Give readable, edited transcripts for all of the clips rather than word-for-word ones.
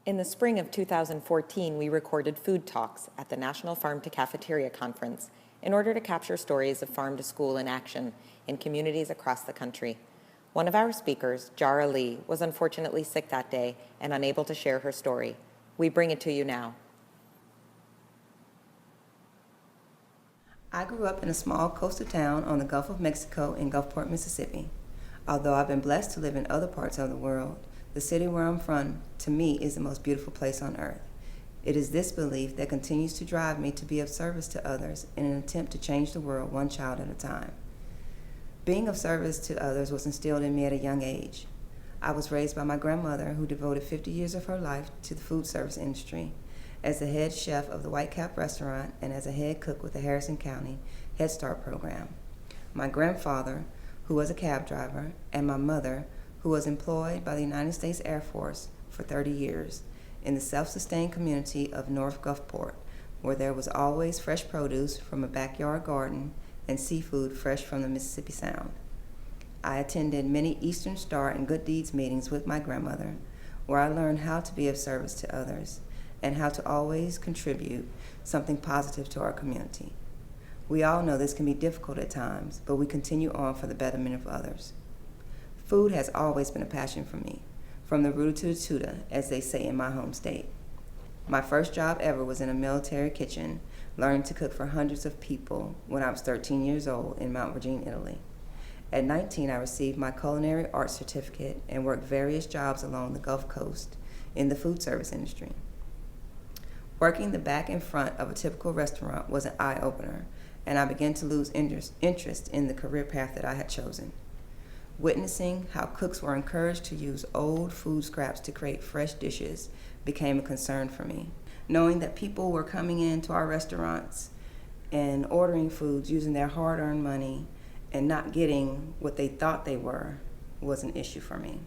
In the spring of 2014, we recorded FoodTalks at the National Farm to Cafeteria Conference in order to capture stories of farm to school in action in communities across the country. One of our speakers, Jara Lee, was unfortunately sick that day and unable to share her story. We bring it to you now. I grew up in a small coastal town on the Gulf of Mexico in Gulfport, Mississippi. Although I've been blessed to live in other parts of the world, the city where I'm from, to me, is the most beautiful place on earth. It is this belief that continues to drive me to be of service to others in an attempt to change the world one child at a time. Being of service to others was instilled in me at a young age. I was raised by my grandmother, who devoted 50 years of her life to the food service industry, as the head chef of the White Cap restaurant and as a head cook with the Harrison County Head Start program. My grandfather, who was a cab driver, and my mother, who was employed by the United States Air Force for 30 years in the self-sustained community of North Gulfport, where there was always fresh produce from a backyard garden and seafood fresh from the Mississippi Sound. I attended many Eastern Star and Good Deeds meetings with my grandmother, where I learned how to be of service to others and how to always contribute something positive to our community. We all know this can be difficult at times, but we continue on for the betterment of others. Food has always been a passion for me, from the rooter to the tutor, as they say in my home state. My first job ever was in a military kitchen, learning to cook for hundreds of people when I was 13 years old in Mount Vergine, Italy. At 19, I received my culinary arts certificate and worked various jobs along the Gulf Coast in the food service industry. Working the back and front of a typical restaurant was an eye-opener, and I began to lose interest in the career path that I had chosen. Witnessing how cooks were encouraged to use old food scraps to create fresh dishes became a concern for me. Knowing that people were coming into our restaurants and ordering foods using their hard-earned money and not getting what they thought they were was an issue for me.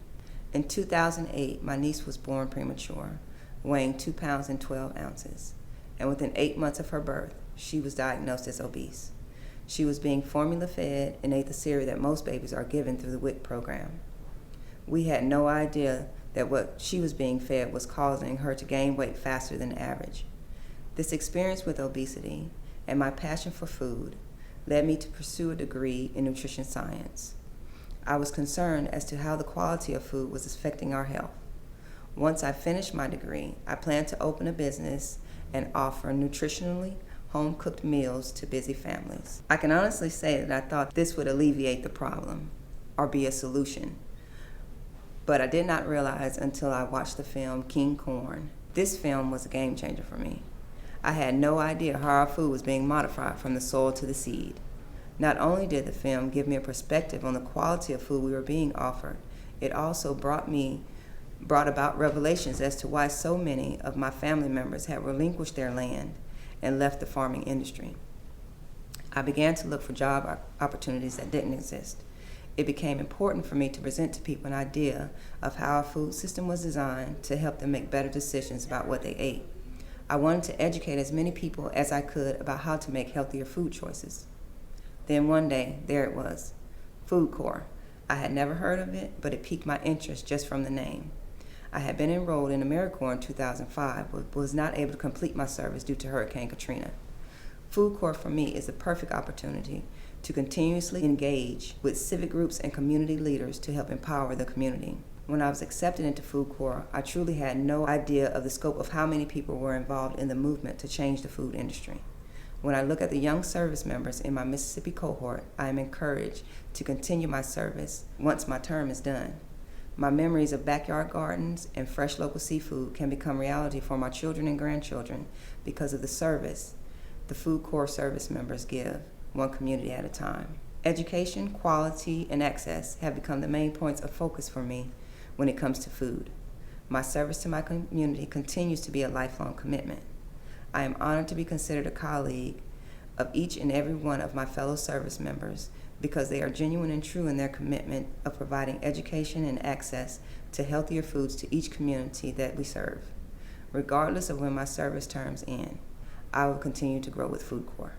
In 2008, my niece was born premature, weighing 2 pounds and 12 ounces, and within 8 months of her birth, she was diagnosed as obese. She was being formula fed and ate the cereal that most babies are given through the WIC program. We had no idea that what she was being fed was causing her to gain weight faster than average. This experience with obesity and my passion for food led me to pursue a degree in nutrition science. I was concerned as to how the quality of food was affecting our health. Once I finished my degree, I planned to open a business and offer nutritionally home-cooked meals to busy families. I can honestly say that I thought this would alleviate the problem or be a solution, but I did not realize until I watched the film King Corn. This film was a game changer for me. I had no idea how our food was being modified from the soil to the seed. Not only did the film give me a perspective on the quality of food we were being offered, it also brought about revelations as to why so many of my family members had relinquished their land and left the farming industry. I began to look for job opportunities that didn't exist. It became important for me to present to people an idea of how our food system was designed to help them make better decisions about what they ate. I wanted to educate as many people as I could about how to make healthier food choices. Then one day, there it was, FoodCorps. I had never heard of it, but it piqued my interest just from the name. I had been enrolled in AmeriCorps in 2005, but was not able to complete my service due to Hurricane Katrina. FoodCorps for me is a perfect opportunity to continuously engage with civic groups and community leaders to help empower the community. When I was accepted into FoodCorps, I truly had no idea of the scope of how many people were involved in the movement to change the food industry. When I look at the young service members in my Mississippi cohort, I am encouraged to continue my service once my term is done. My memories of backyard gardens and fresh local seafood can become reality for my children and grandchildren because of the service the FoodCorps service members give, one community at a time. Education, quality, and access have become the main points of focus for me when it comes to food. My service to my community continues to be a lifelong commitment. I am honored to be considered a colleague of each and every one of my fellow service members because they are genuine and true in their commitment of providing education and access to healthier foods to each community that we serve. Regardless of when my service terms end, I will continue to grow with FoodCorps.